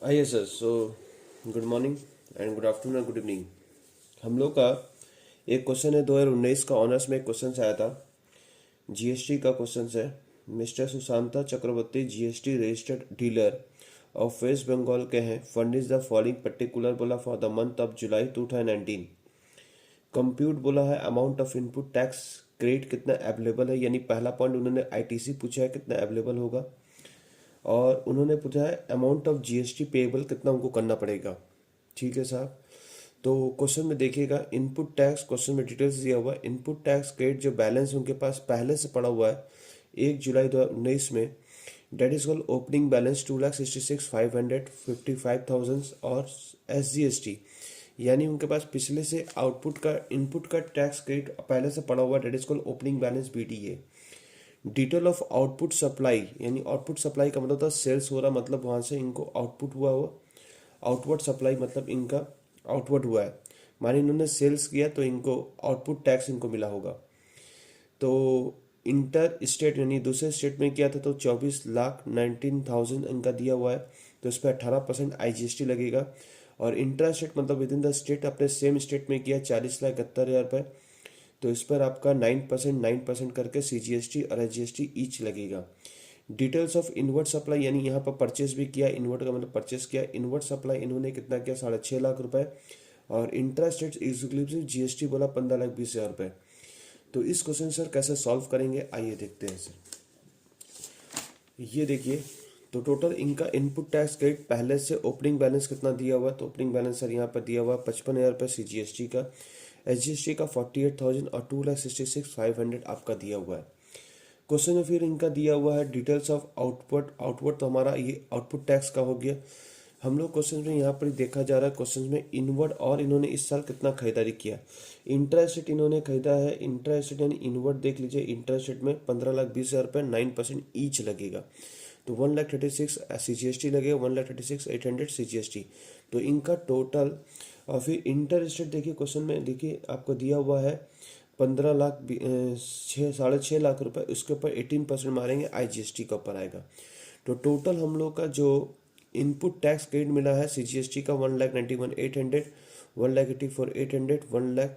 आइए sir. Good morning and good afternoon good evening. हम लोग का एक क्वेश्चन है 2019 का ऑनर्स में एक क्वेश्चन आया था। जीएसटी का क्वेश्चन है। Mister Sushanta Chakraborty GST registered dealer of West Bengal के हैं। फर्निश द फॉलोइंग पर्टिकुलर बोला for the month of July 2019। Compute बोला है amount of input tax credit कितना अवेलेबल है, यानी पहला पॉइंट उन्होंने आईटीसी पूछा है कितना अवेलेबल होगा, और उन्होंने पूछा है अमाउंट ऑफ जीएसटी पेएबल कितना उनको करना पड़ेगा। ठीक है साहब। तो क्वेश्चन में देखिएगा इनपुट टैक्स, क्वेश्चन में डिटेल्स दिया हुआ है। इनपुट टैक्स क्रेडिट जो बैलेंस उनके पास पहले से पड़ा हुआ है 1 जुलाई 2019 में, date is called opening balance 2,66,555,000 और SGST, यानी उनके पास पिछले से आउटपुट का इनपुट का टैक्स क्रेडिट पहले से पड़ा हुआ है, date is called opening balance BDA। Detail of output supply, यानी आउटपुट सप्लाई का मतलब था सेल्स हो रहा, मतलब वहाँ से इनको आउटपुट हुआ हुआ। आउटवर्ड सप्लाई मतलब इनका आउटवर्ड हुआ है, माने इन्होंने सेल्स किया तो इनको आउटपुट टैक्स इनको मिला होगा। तो इंटर स्टेट यानी दूसरे स्टेट में किया था तो 24,19,000 इनका दिया हुआ है, तो इस पर 18% IGST लगेगा। और इंट्रा स्टेट मतलब विद इन द स्टेट अपने सेम स्टेट में किया 40,71,000 रुपये, तो इस पर आपका 9% करके CGST और SGST ईच लगेगा। डिटेल्स ऑफ इनवर्ट सप्लाई, यानी यहाँ पर परचेस भी किया, इनवर्ट का मतलब परचेस किया। इनवर्ट सप्लाई इन्होंने कितना किया 6.5 लाख रुपए, और इंट्रा स्टेट एग्जीक्यूटिव GST बोला 15,20,000 रुपये। तो इस क्वेश्चन सर कैसे सॉल्व करेंगे, आइए देखते हैं सर। ये देखिए, तो टोटल इनका इनपुट टैक्स क्रेडिट पहले से ओपनिंग बैलेंस कितना दिया हुआ है, तो ओपनिंग बैलेंस सर यहाँ पर दिया हुआ है 55,000 रुपये CGST का, SGST का 48,000 और 2,66,500 आपका दिया हुआ है। क्वेश्चन में फिर इनका दिया हुआ है डिटेल्स ऑफ आउटपुट। आउटपुट तो हमारा ये आउटपुट टैक्स का हो गया। हम लोग क्वेश्चन में यहाँ पर देखा जा रहा है क्वेश्चन में इनवर्ड, और इन्होंने इस साल कितना खरीदारी किया। इंट्रा स्टेट इन्होंने खरीदा है, इंट्रा स्टेट यानी इनवर्ड देख लीजिए, इंट्रा स्टेट में 15,20,000 रुपये, 9% ईच लगेगा, तो 1,36,000 CGST लगेगा, 1,36,800 CGST। तो इनका टोटल। और फिर इंटर स्टेट देखिए, क्वेश्चन में देखिए आपको दिया हुआ है 6.5 लाख रुपए, उसके ऊपर 18% मारेंगे, IGST का ऊपर आएगा। तो टोटल हम लोग का जो इनपुट टैक्स क्रेडिट मिला है CGST का 1,91,800, 1,84,800,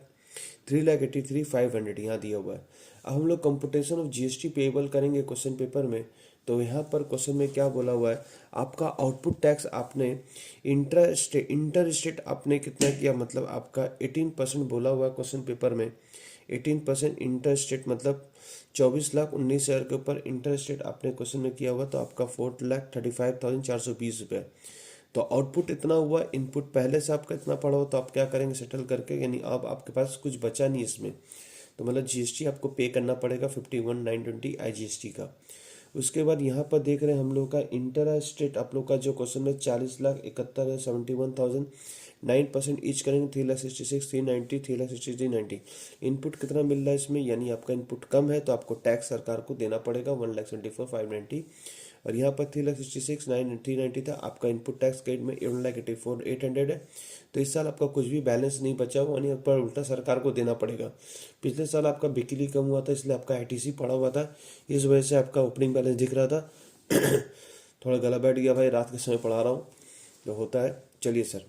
3,83,500 यहाँ दिया हुआ है। अब हम लोग कंपुटेशन ऑफ GST पेएबल करेंगे क्वेश्चन पेपर में। तो यहाँ पर क्वेश्चन में क्या बोला हुआ है, आपका आउटपुट टैक्स आपने इंटर स्टेट आपने कितना किया, मतलब आपका 18% बोला हुआ है क्वेश्चन पेपर में। 18% इंटर स्टेट मतलब 24,19,000 के ऊपर इंटर स्टेट आपने क्वेश्चन में किया हुआ, तो आपका 4,35,420 रुपये। तो आउटपुट इतना हुआ, इनपुट पहले से आपका इतना पड़ा हो, तो आप क्या करेंगे सेटल करके, यानी अब आपके पास कुछ बचा नहीं इसमें, तो मतलब GST आपको पे करना पड़ेगा 51,920 IGST का। उसके बाद यहाँ पर देख रहे हैं हम लोग का इंटर स्टेट आप लोग का जो क्वेश्चन में 40,71,71,000, 9% ईच करेंगे, 3,66,390, 3,63,390। इनपुट कितना मिल रहा है इसमें, यानी आपका इनपुट कम है तो आपको टैक्स सरकार को देना पड़ेगा 1,74,590, और यहाँ पर 3,66,390 था, आपका इनपुट टैक्स क्रेडिट में 1,84,800 है। तो इस साल आपका कुछ भी बैलेंस नहीं बचा हुआ, यानी पर उल्टा सरकार को देना पड़ेगा। पिछले साल आपका बिक्री कम हुआ था, इसलिए आपका ITC पड़ा हुआ था, इस वजह से आपका ओपनिंग बैलेंस दिख रहा था। थोड़ा गला बैठ गया भाई, रात के समय पढ़ा रहा हूँ तो होता है। चलिए सर,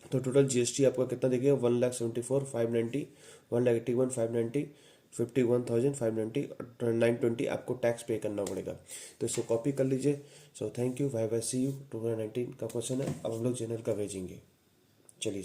तो टोटल GST आपका कितना देखिएगा 1,74,590, 1,81,590, 51,590, 920 आपको टैक्स पे करना पड़ेगा। तो इसको कॉपी कर लीजिए। So thank you, bye bye, see you. 2019 का क्वेश्चन है, अब हम लोग जनरल का भेजेंगे। चलिए।